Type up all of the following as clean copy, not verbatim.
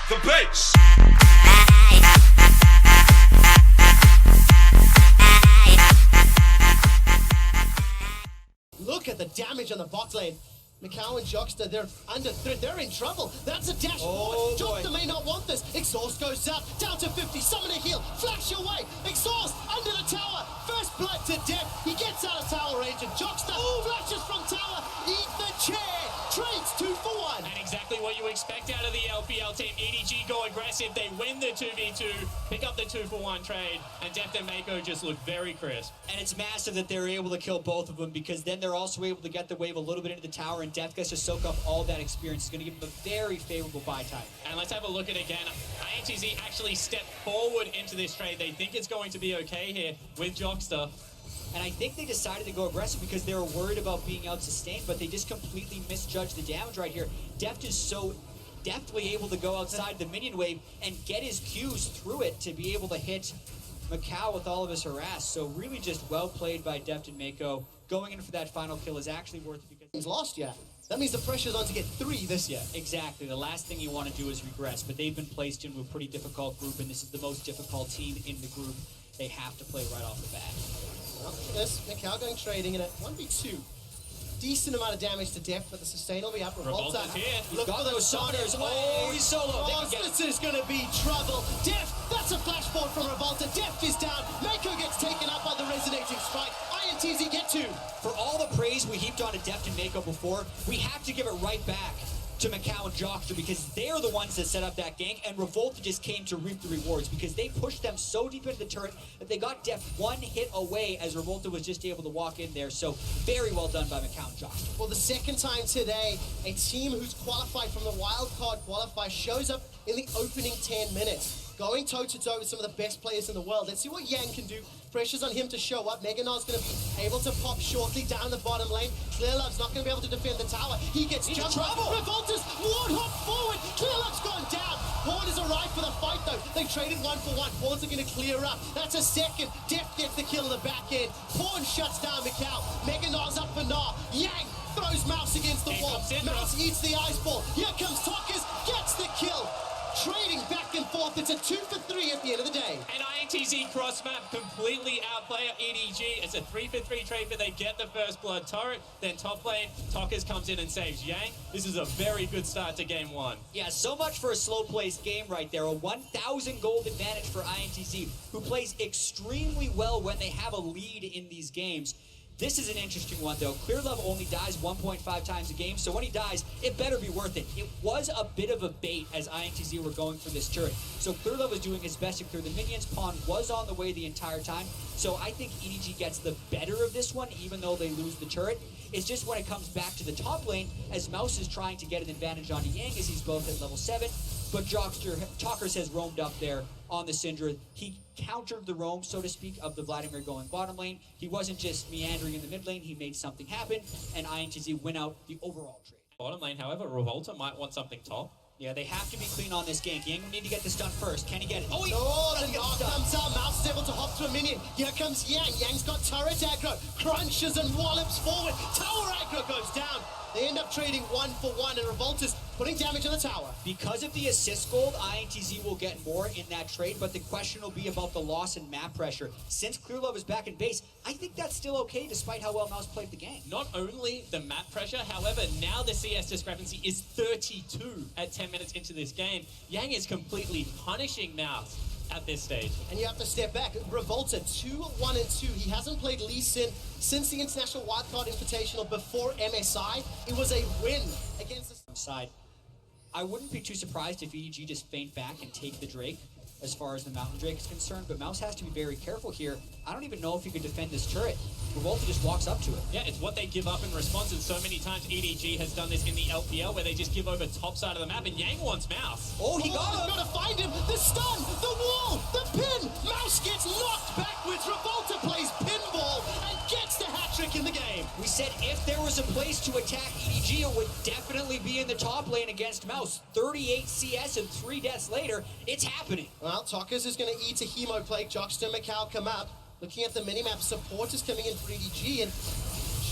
the bass. Look at the damage on the bot lane. Mikau and Jockster, they're under threat. They're in trouble. That's a dash forward. Jockster may not want this. Exhaust goes out. Down to 50. Summon a heal. Flash away. Exhaust under the tower. First blood to death. He gets out of tower range and Jockster flashes from tower. Eat the chair. Trades 2 for 1. And exactly what you expect out of the LPL team. EDG go aggressive. They win the 2v2. Pick up the 2 for 1 trade. And Deft and Mako just look very crisp. And it's massive that they're able to kill both of them because then they're also able to get the wave a little bit into the tower and Deft gets to soak up all that experience. It's going to give them a very favorable buy time. And let's have a look at it again. INTZ actually stepped forward into this trade. They think it's going to be okay here with Jockster. And I think they decided to go aggressive because they were worried about being out-sustained, but they just completely misjudged the damage right here. Deft is so deftly able to go outside the minion wave and get his Qs through it to be able to hit Mikau with all of his harass. So really just well played by Deft and Mako. Going in for that final kill is actually worth it because He's lost yet. That means the pressure's on to get 3 this year. Exactly. The last thing you want to do is regress, but they've been placed into a pretty difficult group, and this is the most difficult team in the group. They have to play right off the bat. Well, this Mikau going trading in a 1v2. Decent amount of damage to Deft, but the sustain will be up. Revolta's here. Look Got for those summoners. Oh, he's solo. Oh, this is going to be trouble. Deft, that's a flash forward from Revolta. Deft is down. Mako gets taken up by the resonating strike. INTZ get 2. For all the praise we heaped onto Deft and Mako before, we have to give it right back to Mikau and Jockster because they're the ones that set up that gank, and Revolta just came to reap the rewards because they pushed them so deep into the turret that they got Deft 1 hit away as Revolta was just able to walk in there. So very well done by Mikau and Jockster. Well, the second time today, a team who's qualified from the wildcard qualifier shows up in the opening 10 minutes. Going toe-to-toe with some of the best players in the world. Let's see what Yang can do. Pressure's on him to show up. Meganar's going to be able to pop shortly down the bottom lane. Clearlove's not going to be able to defend the tower. He gets jumped. Revolta's warthog forward. Clearlove's gone down. Pawn has arrived for the fight, though. They traded 1 for 1. Pawns are going to clear up. That's a second. Deft gets the kill in the back end. Pawn shuts down Mikau. Meganar's up for Gnar. Yang throws Mouse against the wall. Mouse eats the ice ball. Here comes Tokas. Gets the kill. Trading back and forth. It's a 2 for 3 at the end of the day. And INTZ cross map completely outplay EDG. It's a 3 for 3 trade, but they get the first blood turret. Then top lane, Tokas comes in and saves Yang. This is a very good start to game 1. Yeah, so much for a slow-placed game right there. A 1,000 gold advantage for INTZ, who plays extremely well when they have a lead in these games. This is an interesting one, though. Clearlove only dies 1.5 times a game, so when he dies, it better be worth it. It was a bit of a bait as INTZ were going for this turret. So Clearlove was doing his best to clear the minions. Pawn was on the way the entire time. So I think EDG gets the better of this one, even though they lose the turret. It's just when it comes back to the top lane, as Mouse is trying to get an advantage on Yang as he's both at level 7. But Talkers has roamed up there on the Syndra. He countered the roam, so to speak, of the Vladimir going bottom lane. He wasn't just meandering in the mid lane. He made something happen, and INTZ win out the overall trade. Bottom lane, however, Revolta might want something top. Yeah, they have to be clean on this gank. Yang will need to get this done first. Can he get it? Oh, the knock comes out. Mouse is able to hop to a minion. Here comes Yang. Yang's got turret aggro. Crunches and wallops forward. Tower aggro goes down. They end up trading 1 for 1, and Revolta's putting damage on the tower. Because of the assist gold, INTZ will get more in that trade, but the question will be about the loss in map pressure. Since Clearlove is back in base, I think that's still okay despite how well Mouse played the game. Not only the map pressure, however, now the CS discrepancy is 32 at 10 minutes into this game. Yang is completely punishing Mouse at this stage. And you have to step back. Revolta, 2-1-2. He hasn't played Lee Sin since the International Wildcard Invitational before MSI. It was a win against the side. I wouldn't be too surprised if EDG just feint back and take the Drake as far as the Mountain Drake is concerned, but Mouse has to be very careful here. I don't even know if he could defend this turret. Revolta just walks up to it. Yeah, it's what they give up in response, and so many times EDG has done this in the LPL where they just give over top side of the map, and Yang wants Mouse. Oh, he got him! Got to find him! The stun! The wall! The pin! Mouse gets knocked backwards! Revolta plays pinball and gets the hat-trick in the game! We said if there was a place to attack EDG, it would definitely be in the top lane against Mouse. 38 CS and 3 deaths later, it's happening. Well, Tokas is going to eat a Hemo Plague. Jockster and Mikau come up. Looking at the minimap, support is coming in for EDG, and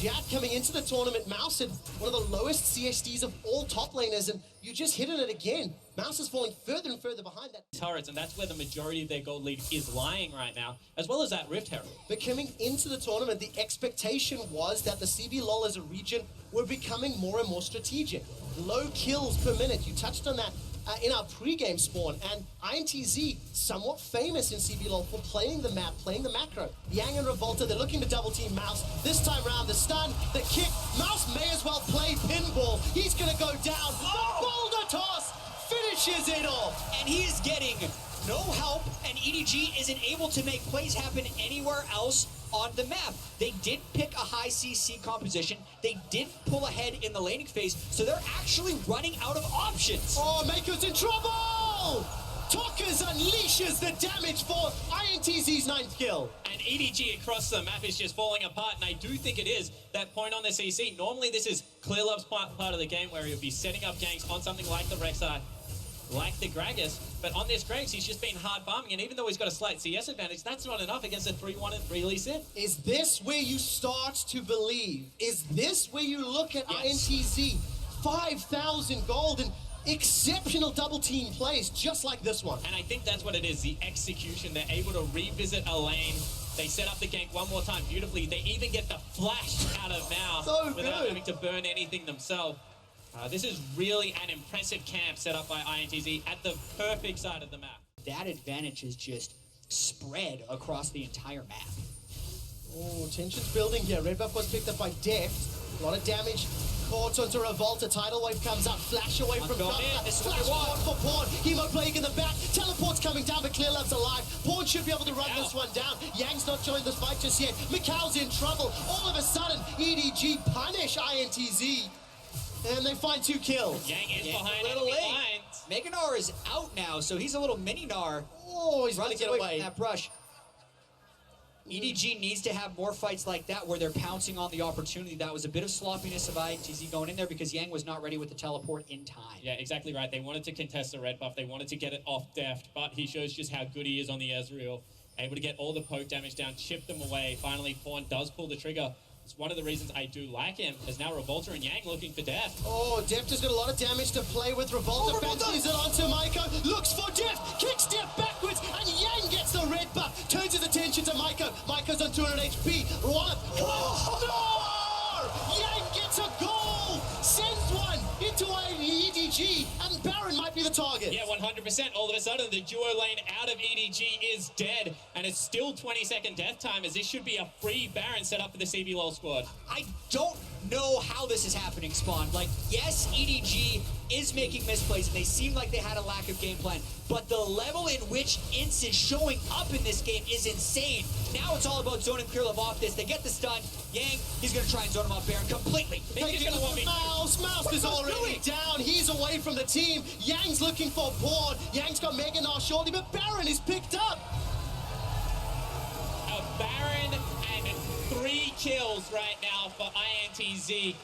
Jack coming into the tournament. Mouse had one of the lowest CSDs of all top laners, and you just hit it again. Mouse is falling further and further behind that. Turrets, and that's where the majority of their gold lead is lying right now, as well as that Rift Herald. But coming into the tournament, the expectation was that the CBLOL as a region were becoming more and more strategic. Low kills per minute, you touched on that in our pre-game spawn, and INTZ, somewhat famous in CBLOL for playing the map, playing the macro. Yang and Revolta, they're looking to double team Mouse. This time around, the stun, the kick, Mouse may as well play pinball. He's gonna go down, the boulder toss finishes it off. And he is getting no help, and EDG isn't able to make plays happen anywhere else on the map. They did pick a high CC composition. They did pull ahead in the laning phase, so they're actually running out of options. Oh, Mako's in trouble! Talkers unleashes the damage for INTZ's 9th kill. And EDG across the map is just falling apart, and I do think it is that point on the CC. Normally this is Clearlove's part of the game where he'll be setting up ganks on something like the Rek'Sai, like the Gragas, but on this Graves, he's just been hard farming, and even though he's got a slight CS advantage, that's not enough against a 3-1 and 3 Lee. Is this where you start to believe? Is this where you look at INTZ? 5,000 gold and exceptional double team plays, just like this one. And I think that's what it is, the execution. They're able to revisit a lane. They set up the gank one more time beautifully. They even get the flash out of now without having to burn anything themselves. This is really an impressive camp set up by INTZ at the perfect side of the map. That advantage is just spread across the entire map. Oh, tension's building here. Red buff was picked up by Deft. A lot of damage. Caught onto Revolta. Tidal wave comes up. Flash away from Gunther. Flash forward for Pawn. Hemo plague in the back. Teleport's coming down, but Clearlove's alive. Pawn should be able to run this one down. Yang's not joined this fight just yet. Mikau's in trouble. All of a sudden, EDG punish INTZ. And they find 2 kills. Yang is behind a little enemy late. lines. Meganar is out now, so he's a little mini Nar. Oh, he's running Runs away away from that brush. EDG needs to have more fights like that where they're pouncing on the opportunity. That was a bit of sloppiness of INTZ going in there because Yang was not ready with the teleport in time. Yeah, exactly right. They wanted to contest the red buff. They wanted to get it off Deft, but he shows just how good he is on the Ezreal. Able to get all the poke damage down, chip them away. Finally, Pawn does pull the trigger. It's one of the reasons I do like him, as now Revolta and Yang looking for Deft. Oh, Deft has got a lot of damage to play with. Revolta fancies it onto Maiko, looks for Deft, kicks Deft backwards, and Yang gets the red buff, turns his attention to Maiko. Maiko's on 200 HP. Wallop, no! Yang gets a goal, sends one into EDG, and Baron might be the target. Yeah, 100%. All of a sudden, the duo lane out of EDG is dead, and it's still 20-second death time, as this should be a free Baron set up for the CBLOL squad. I don't know how this is happening, Spawn. Like, yes, EDG is making misplays, and they seem like they had a lack of game plan, but the level in which Itz is showing up in this game is insane. Now it's all about zoning Clearlove off this. They get the stun. Yang, he's going to try and zone him off Baron completely. Taking it for Mouse. Mouse is already down. He's away from the team. Yang's looking for Pawn. Yang's got Meganar shortly, but Baron is picked up. A Baron and 3 kills right now for INTZ,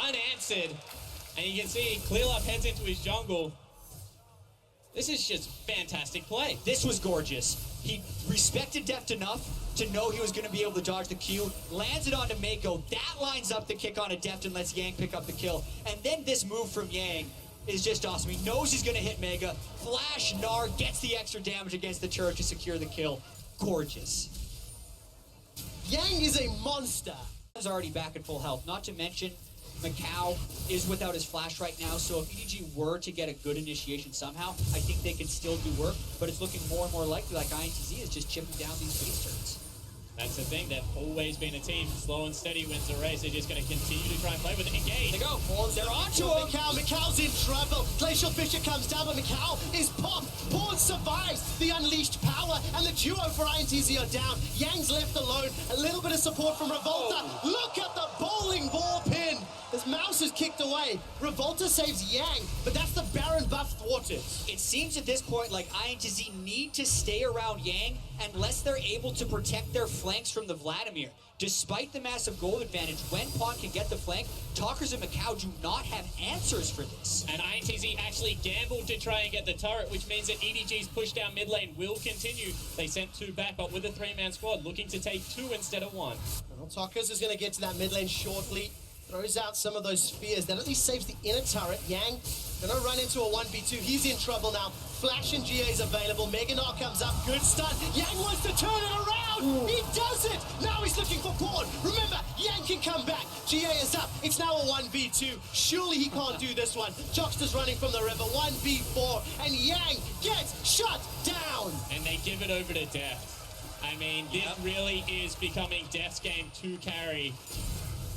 unanswered. And you can see Clearlove heads into his jungle. This is just fantastic play. This was gorgeous. He respected Deft enough to know he was going to be able to dodge the Q, lands it onto Mako. That lines up the kick onto Deft and lets Yang pick up the kill. And then this move from Yang is just awesome. He knows he's going to hit Mega. Flash Gnar gets the extra damage against the turret to secure the kill. Gorgeous. Yang is a monster. He's already back at full health. Not to mention, Mikau is without his flash right now, so if EDG were to get a good initiation somehow, I think they can still do work, but it's looking more and more likely like INTZ is just chipping down these base turrets. That's the thing, they've always been a team. Slow and steady wins the race. They're just going to continue to try and play with it. Engage. They go. They're onto him. Mikau's in trouble. Glacial Fisher comes down, but Mikau is popped. Pawn survives the unleashed power, and the duo for INTZ are down. Yang's left alone. A little bit of support from Revolta. Look at the bowling ball pin. This mouse is kicked away. Revolta saves Yang, but that's the Baron buff thwarted. It seems at this point like INTZ need to stay around Yang unless they're able to protect their flanks from the Vladimir. Despite the massive gold advantage, when Pawn can get the flank, Talkers and Macau do not have answers for this. And INTZ actually gambled to try and get the turret, which means that EDG's push down mid lane will continue. They sent 2 back, but with a 3-man squad, looking to take 2 instead of 1. Well, Talkers is going to get to that mid lane shortly. Throws out some of those spears. That at least saves the inner turret. Yang gonna run into a 1v2. He's in trouble now. Flash and GA is available. Meganar comes up. Good stun. Yang wants to turn it around. He does it. Now he's looking for Pawn. Remember, Yang can come back. GA is up. It's now a 1v2. Surely he can't do this one. Jockster's running from the river. 1v4. And Yang gets shut down. And they give it over to Deft. I mean, this really is becoming Deft's game to carry.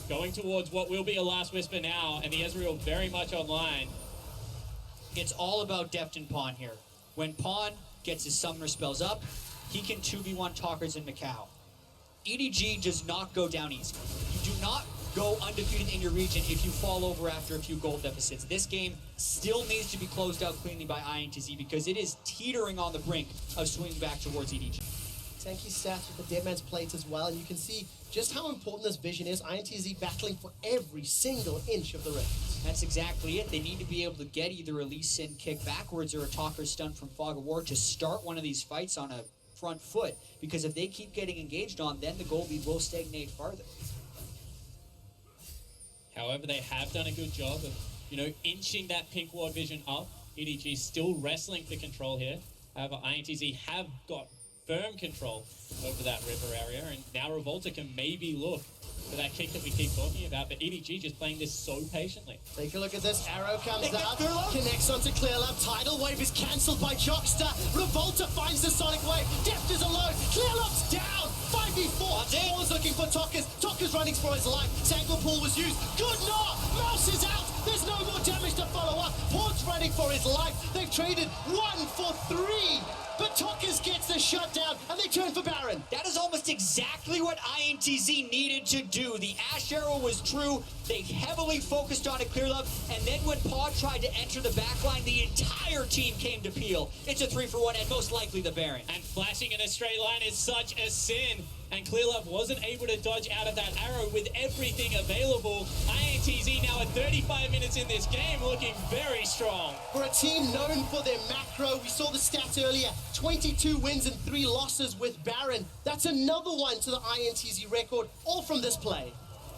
Going towards what will be a last whisper now, and the Ezreal very much online. It's all about Deft and Pawn here. When Pawn gets his summoner spells up, he can 2v1 Talkers in Macau. EDG does not go down easy. You do not go undefeated in your region if you fall over after a few gold deficits. This game still needs to be closed out cleanly by INTZ because it is teetering on the brink of swinging back towards EDG. Tanky stats with the Deadman's plate as well, and you can see just how important this vision is. INTZ battling for every single inch of the rift. That's exactly it. They need to be able to get either a Lee Sin kick backwards or a Talker stun from Fog of War to start one of these fights on a front foot, because if they keep getting engaged on, then the gold lead will stagnate farther. However, they have done a good job of, inching that pink ward vision up. EDG still wrestling for control here. However, INTZ have got firm control over that river area, and now Revolta can maybe look for that kick that we keep talking about, but EDG just playing this so patiently. Take a look at this. Arrow comes out, connects onto Clearlove. Tidal Wave is cancelled by Jockster. Revolta finds the Sonic Wave. Deft is alone. Clearlove's down. 5v4. Pawn's looking for Talkers. Talkers running for his life. Sangle Pool was used. Good knock. Mouse is out. There's no more damage to follow up. Pawn's running for his life. They've traded 1 for 3. But Talkers gets the shutdown, and they turn for Baron. That is almost exactly what INTZ needed to do. The Ash Arrow was true. They heavily focused on it, Clearlove, and then when Paw tried to enter the backline, the entire team came to peel. It's a 3-for-1, and most likely the Baron. And flashing in a straight line is such a sin. And Clearlove wasn't able to dodge out of that arrow with everything available. INTZ now at 35 minutes in this game, looking very strong. For a team known for their macro, we saw the stats earlier, 22 wins and 3 losses with Baron. That's another one to the INTZ record, all from this play.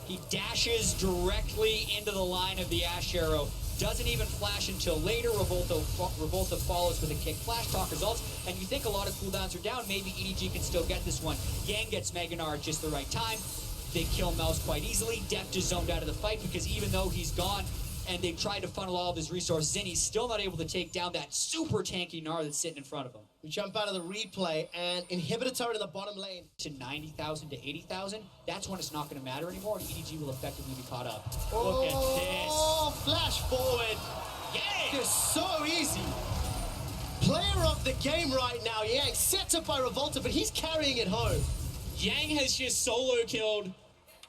He dashes directly into the line of the Ash Arrow. Doesn't even flash until later. Revolta follows with a kick. Flash Talk results, and you think a lot of cooldowns are down. Maybe EDG can still get this one. Yang gets Meganar at just the right time. They kill Mouse quite easily. Deft is zoned out of the fight because even though he's gone and they've tried to funnel all of his resources in, he's still not able to take down that super tanky Gnar that's sitting in front of him. We jump out of the replay, and Inhibitor turret in the bottom lane. To 90,000 to 80,000, that's when it's not going to matter anymore, and EDG will effectively be caught up. Look at this. Oh, flash forward. Yang! It's so easy. Player of the game right now, Yang, set up by Revolta, but he's carrying it home. Yang has just solo killed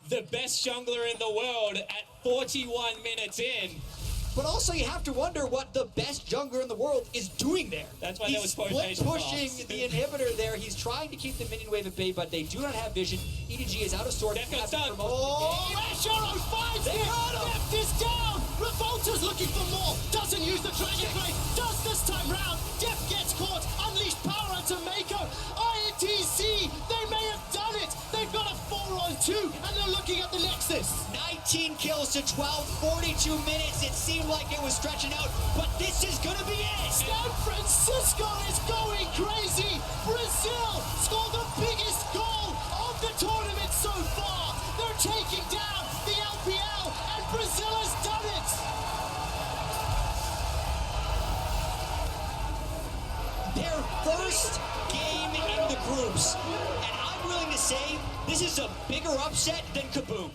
the best jungler in the world at 41 minutes in. But also you have to wonder what the best jungler in the world is doing there. That's why there was quotation He's pushing marks. the inhibitor there. He's trying to keep the minion wave at bay, but they do not have vision. EDG is out of sorts. Deft got stunned. Oh, Ash Arrow finds him. Deft is down. Revolta's looking for more. Doesn't use the Dragon Blade. Does this time round. Deft gets caught. Unleashed power onto Mako. INTZ, they may have done it. They've got a 4-on-2, and they're looking at the Nexus. 19 kills to 12, 42 minutes. It seemed like it was stretching out, but this is going to be it. San Francisco is going crazy. Brazil scored the biggest goal of the tournament so far. They're taking down the LPL, and Brazil has done it. Their first game in the groups. And I'm willing to say this is a bigger upset than Kaboom.